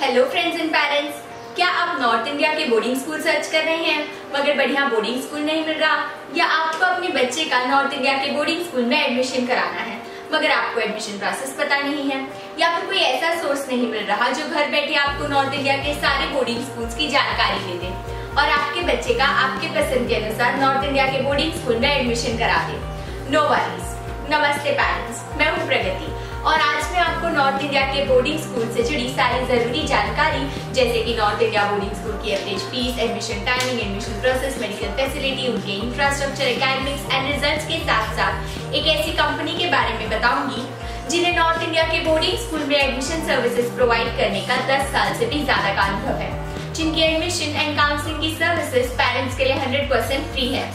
Hello friends and parents, क्या आप north India के बोर्डिंग स्कूल सर्च कर रहे हैं मगर बढ़िया बोर्डिंग स्कूल नहीं मिल रहा, या आपको अपने बच्चे का नॉर्थ इंडिया के बोर्डिंग स्कूल में एडमिशन कराना है मगर आपको एडमिशन प्रोसेस पता नहीं है, या फिर कोई ऐसा सोर्स नहीं मिल रहा जो घर बैठे आपको नॉर्थ इंडिया के सारे बोर्डिंग स्कूल्स की जानकारी दे दे और आपके बच्चे का आपके पसंद के अनुसार नॉर्थ इंडिया के बोर्डिंग स्कूल में एडमिशन करा दे। No worries. नमस्ते पेरेंट्स, मैं हूँ प्रगति और आज मैं आपको नॉर्थ इंडिया के बोर्डिंग स्कूल से जुड़ी सारी जरूरी जानकारी जैसे कि नॉर्थ इंडिया बोर्डिंग स्कूल की average fees, admission timing, admission process, medical facility, उनके इंफ्रास्ट्रक्चर, एकेडमिक्स एंड रिजल्ट्स के साथ साथ एक ऐसी कंपनी के बारे में बताऊंगी जिन्हें नॉर्थ इंडिया के बोर्डिंग स्कूल में एडमिशन सर्विसेज प्रोवाइड करने का 10 साल से भी ज्यादा का अनुभव है, जिनकी एडमिशन एंड काउंसलिंग की सर्विसेज पेरेंट्स के लिए 100% फ्री है।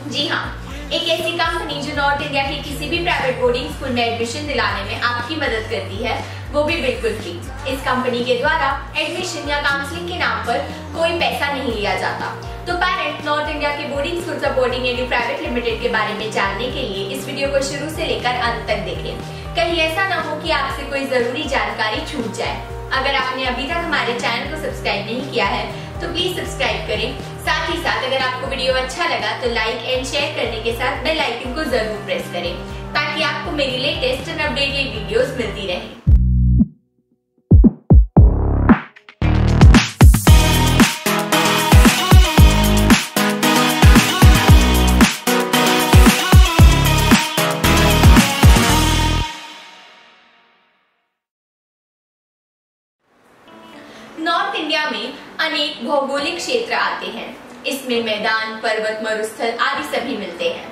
जी हाँ, एक ऐसी कंपनी जो नॉर्थ इंडिया के किसी भी प्राइवेट बोर्डिंग स्कूल में एडमिशन दिलाने में आपकी मदद करती है, वो भी बिल्कुल फ्री। इस कंपनी के द्वारा एडमिशन या काउंसलिंग के नाम पर कोई पैसा नहीं लिया जाता। तो पेरेंट नॉर्थ इंडिया के boarding school supporting edu private limited के बारे में जानने के लिए इस वीडियो को शुरू से लेकर अंत तक देखें। कहीं ऐसा ना हो कि आपसे कोई जरूरी जानकारी छूट जाए। अगर आपने अभी तक हमारे चैनल को सब्सक्राइब नहीं किया है तो प्लीज सब्सक्राइब करें। साथ ही साथ अगर आपको वीडियो अच्छा लगा तो लाइक एंड शेयर करने के साथ बेल आइकन को जरूर प्रेस करें ताकि आपको मेरी लेटेस्ट एंड अपडेटेड वीडियोस मिलती रहें। नॉर्थ इंडिया में अनेक भौगोलिक क्षेत्र आते हैं। इसमें मैदान, पर्वत, मरुस्थल आदि सभी मिलते हैं।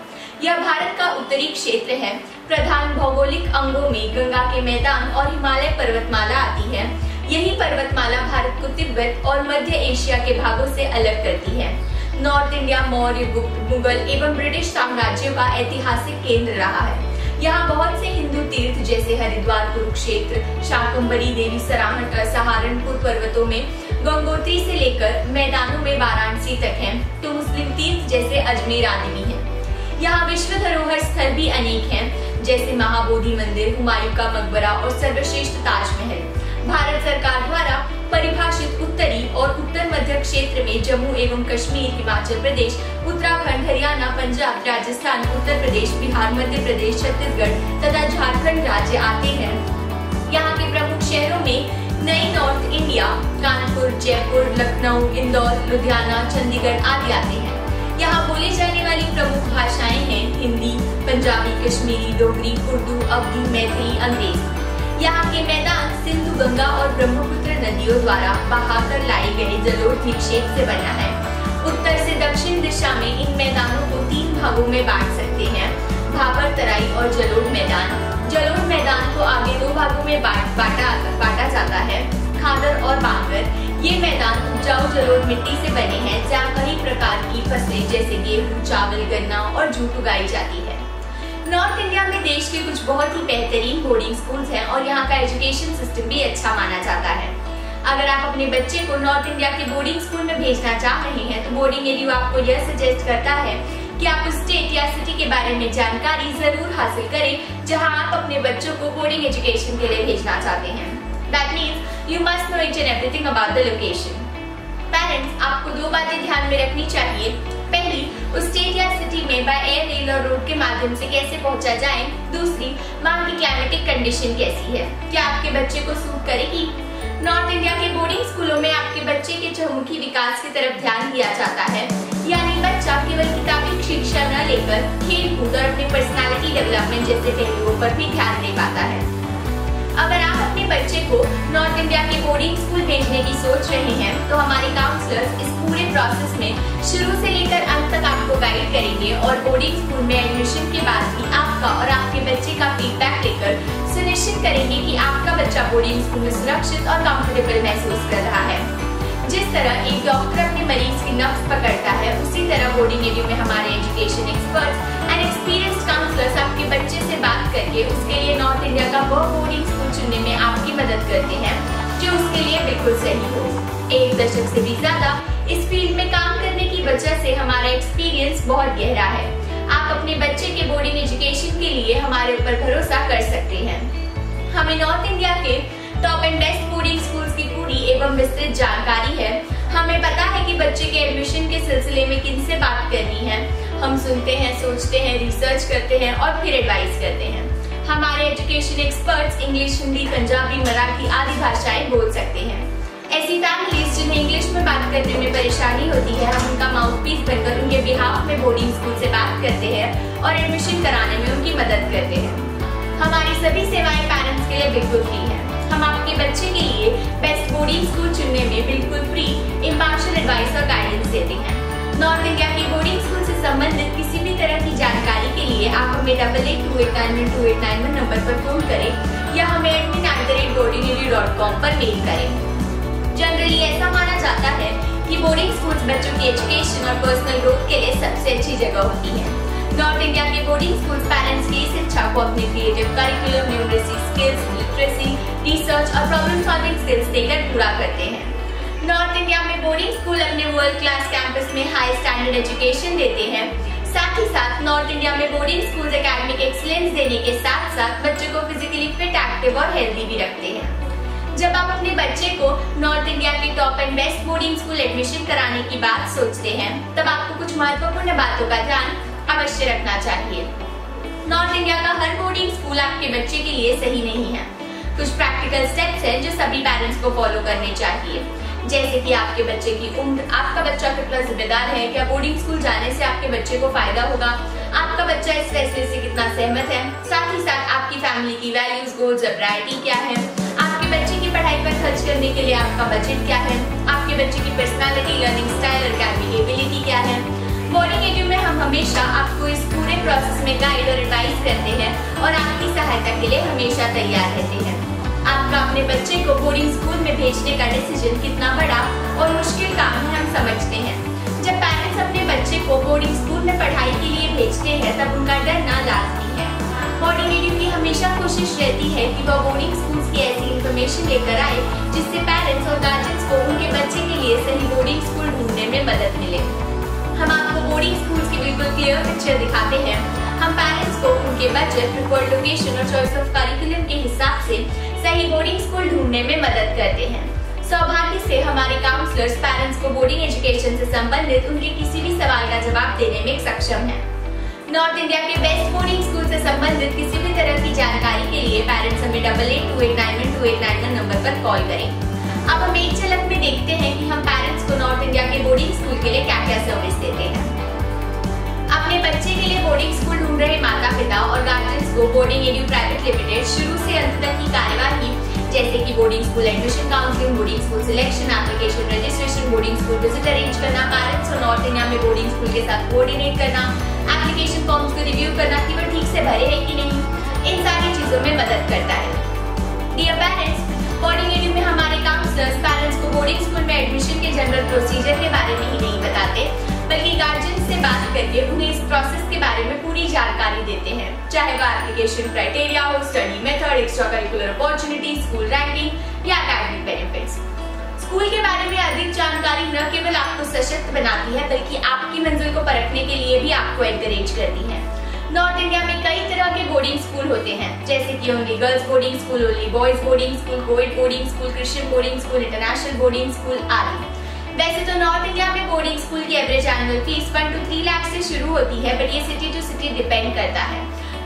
यह भारत का उत्तरी क्षेत्र है। प्रधान भौगोलिक अंगों में गंगा के मैदान और हिमालय पर्वतमाला आती है। यही पर्वतमाला भारत को तिब्बत और मध्य एशिया के भागों से अलग करती है। नॉर्थ इंडिया मौर्य, गुप्त, मुगल एवं ब्रिटिश साम्राज्यों का ऐतिहासिक केंद्र रहा है। यहाँ बहुत से हिंदू तीर्थ जैसे हरिद्वार, कुरुक्षेत्र, शाकंभरी देवी, सहारनपुर पर्वतों में गंगोत्री से लेकर मैदानों में वाराणसी तक हैं, तो मुस्लिम तीर्थ जैसे अजमेर आदि भी हैं। यहाँ विश्व धरोहर स्थल भी अनेक हैं, जैसे महाबोधि मंदिर, हुमायूं का मकबरा और सर्वश्रेष्ठ ताजमहल। भारत सरकार द्वारा परिभाषित उत्तरी और उत्तर मध्य क्षेत्र में जम्मू एवं कश्मीर, हिमाचल प्रदेश, उत्तराखंड, हरियाणा, पंजाब, राजस्थान, उत्तर प्रदेश, बिहार, मध्य प्रदेश, छत्तीसगढ़ तथा झारखंड राज्य आते हैं। यहाँ के प्रमुख शहरों में नई नॉर्थ इंडिया, कानपुर, जयपुर, लखनऊ, इंदौर, लुधियाना, चंडीगढ़ आदि आते हैं। यहाँ बोली जाने वाली प्रमुख भाषाएं हैं हिंदी, पंजाबी, कश्मीरी, डोगरी, उर्दू, अवधी, मैथिली, अंग्रेजी। यहाँ के मैदान सिंधु, गंगा और ब्रह्मपुत्र नदियों द्वारा बहाकर लाए गए जलोढ़ निक्षेप से बना है। उत्तर से दक्षिण दिशा में इन मैदानों को 3 भागों में बांट सकते हैं, भाबर तराई और जलोढ़ मैदान। जलोढ़ मैदान को आगे 2 भागों में बांटा जाता है, खादर और बांगर। ये मैदान उपजाऊ जलोढ़ मिट्टी से बने हैं जहाँ कई प्रकार की फसलें जैसे गेहूं, चावल, गन्ना और जूट उगाई जाती है। नॉर्थ इंडिया में देश के कुछ बहुत ही बेहतरीन बोर्डिंग स्कूल्स हैं और यहाँ का एजुकेशन सिस्टम भी अच्छा माना जाता है। अगर आप अपने बच्चे को नॉर्थ इंडिया के बोर्डिंग स्कूल में भेजना चाह रहे हैं तो बोर्डिंग एडू आपको यह सजेस्ट करता है कि आप उस स्टेट या सिटी के बारे में जानकारी जरूर हासिल करें जहां आप अपने बच्चों को बोर्डिंग एजुकेशन के लिए भेजना चाहते हैं। That means you must know each and everything about the location. Parents, आपको 2 बातें ध्यान में रखनी चाहिए। पहली, उस स्टेट या सिटी में बाय एयर, रेल और रोड के माध्यम से कैसे पहुंचा जाए। दूसरी, वहाँ की क्लाइमेटिक कंडीशन कैसी है, क्या आपके बच्चे को सूट करेगी। नॉर्थ इंडिया के बोर्डिंग स्कूलों में आपके बच्चे के चहुमुखी विकास की तरफ ध्यान दिया जाता है, यानी बच्चा केवल किताबी शिक्षा न लेकर खेल कूद और अपने पर्सनालिटी डेवलपमेंट जैसे पहलुओं पर भी ध्यान दे पाता है। अगर आप अपने बच्चे को नॉर्थ इंडिया के बोर्डिंग स्कूल भेजने की सोच रहे हैं तो हमारे काउंसलर्स इस पूरे प्रोसेस में शुरू से लेकर अंत तक आपको गाइड करेंगे और बोर्डिंग स्कूल में एडमिशन के बाद भी आपका और आपके बच्चे का फीडबैक लेकर सुनिश्चित करेंगे कि आपका बच्चा बोर्डिंग स्कूल में सुरक्षित और कंफर्टेबल महसूस कर रहा है। जिस तरह एक डॉक्टर अपने मरीज की नब्ज पकड़ता है, उसी तरह बोर्डिंग एडू में हमारे education experts and experienced counsellors आपके बच्चे से बात करके उसके लिए नॉर्थ इंडिया का वो बोर्डिंग स्कूल चुनने में आपकी मदद करते हैं जो उसके लिए बिल्कुल सही हो। 1 दशक से भी ज्यादा इस फील्ड में काम करने की वजह से हमारा एक्सपीरियंस बहुत गहरा है। आप अपने बच्चे के बोर्डिंग एजुकेशन के लिए हमारे ऊपर भरोसा कर सकते हैं। हमें नॉर्थ इंडिया के top and best boarding schools की पूरी एवं विस्तृत जानकारी है। हमें पता है कि बच्चे के एडमिशन के सिलसिले में किनसे बात करनी है। हम सुनते हैं, सोचते हैं, रिसर्च करते हैं और फिर एडवाइस करते हैं। हमारे education experts English, Hindi, Punjabi, Marathi आदि भाषाएं बोल सकते हैं। ऐसी फैमिलीज जिन्हें इंग्लिश में बात करने में परेशानी होती है, हम उनका माउथपीस बनकर उनके बिहाफ में बोर्डिंग स्कूल से बात करते हैं और एडमिशन कराने में उनकी मदद करते हैं। हमारी सभी सेवाएं पेरेंट्स के लिए बिल्कुल फ्री है। हम आपके बच्चे के लिए बेस्ट बोर्डिंग स्कूल चुनने में बिल्कुल फ्री इम्पार्शियल एडवाइस और गाइडेंस देते हैं। नॉर्थ इंडिया की बोर्डिंग स्कूल से संबंधित किसी भी तरह की जानकारी के लिए आप हमें 8828912891 नंबर पर फोन करें या हमें admin@boardingedu.com पर मेल करें। जनरली ऐसा माना जाता है कि बोर्डिंग स्कूल्स बच्चों की एजुकेशन और पर्सनल ग्रोथ के लिए सबसे अच्छी जगह होती है। नॉर्थ इंडिया के बोर्डिंग स्कूल्स पेरेंट्स की इस इच्छा को अपने creative curriculum, numeracy skills, literacy, research और प्रॉब्लम सॉल्विंग स्किल्स देकर पूरा करते हैं। नॉर्थ इंडिया में बोर्डिंग स्कूल अपने वर्ल्ड क्लास कैंपस में हाई स्टैंडर्ड एजुकेशन देते हैं। साथ ही साथ नॉर्थ इंडिया में बोर्डिंग स्कूल्स एकेडमिक एक्सीलेंस देने के साथ साथ बच्चों को फिजिकली फिट, एक्टिव और हेल्दी भी रखते हैं। जब आप अपने बच्चे को नॉर्थ इंडिया के top and best boarding school admission कराने की बात सोचते हैं, तब आपको कुछ महत्वपूर्ण बातों का ध्यान अवश्य रखना चाहिए। नॉर्थ इंडिया का हर बोर्डिंग स्कूल आपके बच्चे के लिए सही नहीं है। कुछ प्रैक्टिकल स्टेप्स हैं जो सभी पेरेंट्स को फॉलो करने चाहिए, जैसे कि आपके बच्चे की उम्र, आपका बच्चा कितना जिम्मेदार है, क्या बोर्डिंग स्कूल जाने से आपके बच्चे को फायदा होगा, आपका बच्चा इस फैसले से कितना सहमत है, साथ ही साथ आपकी फैमिली की वैल्यूज, गोल्स और प्रायोरिटी क्या है, आपके बच्चे की पढ़ाई पर खर्च करने के लिए आपका बजट क्या है, आपके बच्चे की पर्सनालिटी, लर्निंग स्टाइल और एकेडमिक एबिलिटी क्या है। बोर्डिंग एडू में हम हमेशा आपको इस पूरे प्रोसेस में गाइड और एडवाइस करते हैं और आपकी सहायता के लिए हमेशा तैयार रहते हैं। आपका अपने बच्चे को बोर्डिंग स्कूल में भेजने का डिसीजन कितना बड़ा और मुश्किल काम है हम समझते हैं। जब पेरेंट्स अपने बच्चे को बोर्डिंग स्कूल में पढ़ाई के लिए भेजते हैं तब उनका डरना लाजमी है। बोर्डिंग एडू की हमेशा कोशिश रहती है कि वह बोर्डिंग स्कूल की ऐसी इन्फॉर्मेशन लेकर आए जिससे पेरेंट्स और गार्जियंस को उनके बच्चे के लिए सही बोर्डिंग स्कूल ढूंढने में मदद मिले। हम आपको बोर्डिंग स्कूल की बिल्कुल क्लियर पिक्चर दिखाते हैं। हम पेरेंट्स को उनके बजट, प्रिफर्ड लोकेशन और चॉइस ऑफ करिकुलम के हिसाब से सही बोर्डिंग स्कूल ढूंढने में मदद करते हैं। सौभाग्य से हमारे काउंसलर्स पेरेंट्स को बोर्डिंग एजुकेशन से संबंधित उनके किसी भी सवाल का जवाब देने में सक्षम हैं। नॉर्थ इंडिया के बेस्ट बोर्डिंग स्कूल से संबंधित किसी भी तरह की जानकारी के लिए पेरेंट्स हमें 8828912891 नंबर पर कॉल करें। अब हम एक झलक में देखते हैं कि हम पेरेंट्स को नॉर्थ इंडिया के बोर्डिंग स्कूल के लिए क्या क्या सर्विस देते हैं। अपने बच्चे के लिए बोर्डिंग स्कूल ढूंढ रहे माता पिता और गार्जियंस को बोर्डिंग एडू प्राइवेट लिमिटेड शुरू से अंत तक की कार्यवाही जैसे कि boarding school admission counselling, boarding school selection, application registration, boarding school visit arrange करना, पेरेंट्स और नॉर्थ इंडिया में बोर्डिंग स्कूल के साथ कोऑर्डिनेट करना, एप्लीकेशन फॉर्म्स को रिव्यू करना कि वह ठीक से भरे हैं कि नहीं, इन सारी चीजों में मदद करता है। डियर पेरेंट्स, बोर्डिंग एडू में हमारे काउंसलर्स पेरेंट्स को बोर्डिंग स्कूल में एडमिशन के जनरल प्रोसीजर के बारे में ही नहीं बताते, बल्कि गार्जियन से बात करके उन्हें इस प्रोसेस के बारे में पूरी जानकारी देते हैं, चाहे वह एप्लीकेशन क्राइटेरिया हो, study method, extra curricular opportunity, school ranking या एकेडमिक बेनिफिट्स। स्कूल के बारे में अधिक जानकारी न केवल आपको सशक्त बनाती है बल्कि आपकी मंजिल को परखने के लिए भी आपको एनकरेज करती है। नॉर्थ इंडिया में कई तरह के बोर्डिंग स्कूल होते हैं, जैसे कि only girls boarding school, only boys boarding school, coed boarding school, Christian boarding school, international boarding school आदि। वैसे तो नॉर्थ इंडिया में बोर्डिंग स्कूल की average annual fees 1 to 3 lakh से शुरू होती है, बट ये सिटी टू सिटी डिपेंड करता है।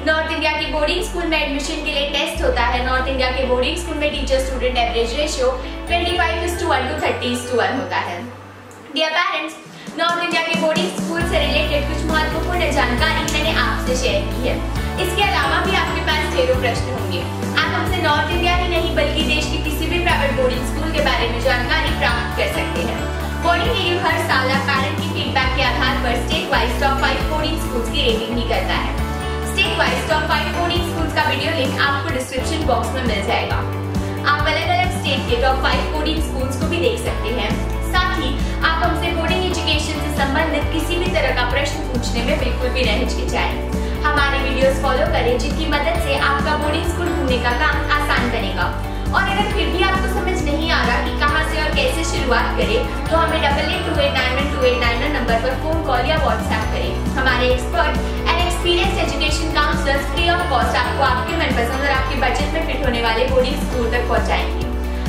नॉर्थ इंडिया की बोर्डिंग स्कूल में एडमिशन के लिए टेस्ट होता है। नॉर्थ इंडिया के बोर्डिंग स्कूल में teacher student average ratio 25:1 to 30:1 होता है। डियर पेरेंट्स, नॉर्थ इंडिया के बोर्डिंग स्कूल से रिलेटेड कुछ महत्वपूर्ण जानकारी मैंने आपसे शेयर की है। इसके अलावा भी आपके पास ढेरों प्रश्न होंगे। आप हमसे नॉर्थ इंडिया ही नहीं बल्कि देश के किसी भी प्राइवेट बोर्डिंग स्कूल के बारे में जानकारी प्राप्त कर सकते हैं। बोर्डिंग एडू हर साल पेरेंट की फीडबैक के आधार पर state wise top 5 boarding schools की रेटिंग भी करता है। State wise top 5 boarding schools का वीडियो लिंक आपको डिस्क्रिप्शन बॉक्स में मिल जाएगा। आप अलग-अलग स्टेट के टॉप 5 बोर्डिंग स्कूल्स को भी देख सकते हैं। साथ ही आप हमसे बोर्डिंग एजुकेशन से संबंधित किसी भी तरह का प्रश्न पूछने में बिल्कुल भी न हिचकिचाएं। हमारे वीडियोस फॉलो करें जिनकी मदद से आपका बोर्डिंग स्कूल ढूंढने का काम आसान बनेगा। और अगर फिर भी आपको समझ नहीं आ रहा कि कहां से और कैसे शुरुआत करें, तो हमें 8828912891 नंबर पर फोन कॉल या व्हाट्सएप करें। हमारे एक्सपर्ट एलेक्स experience education counsellors free of cost आपको आपके मनपसंद और आपके बजट में फिट होने वाले बोर्डिंग स्कूल तक पहुंचाएंगे।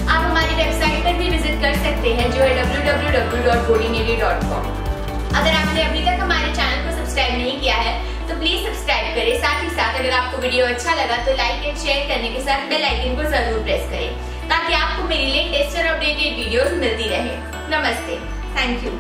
आप हमारी वेबसाइट पर भी विजिट कर सकते हैं जो है www.bodineri.com। अगर आपने अभी तक हमारे चैनल को सब्सक्राइब नहीं किया है तो प्लीज सब्सक्राइब करें। साथ ही साथ अगर आपको वीडियो अच्छा लगा तो लाइक एंड शेयर करने के साथ बेल आइकन को जरूर प्रेस करें ताकि आपको मेरी लेटेस्ट और अपडेटेड वीडियोस मिलती रहे। नमस्ते, थैंक यू।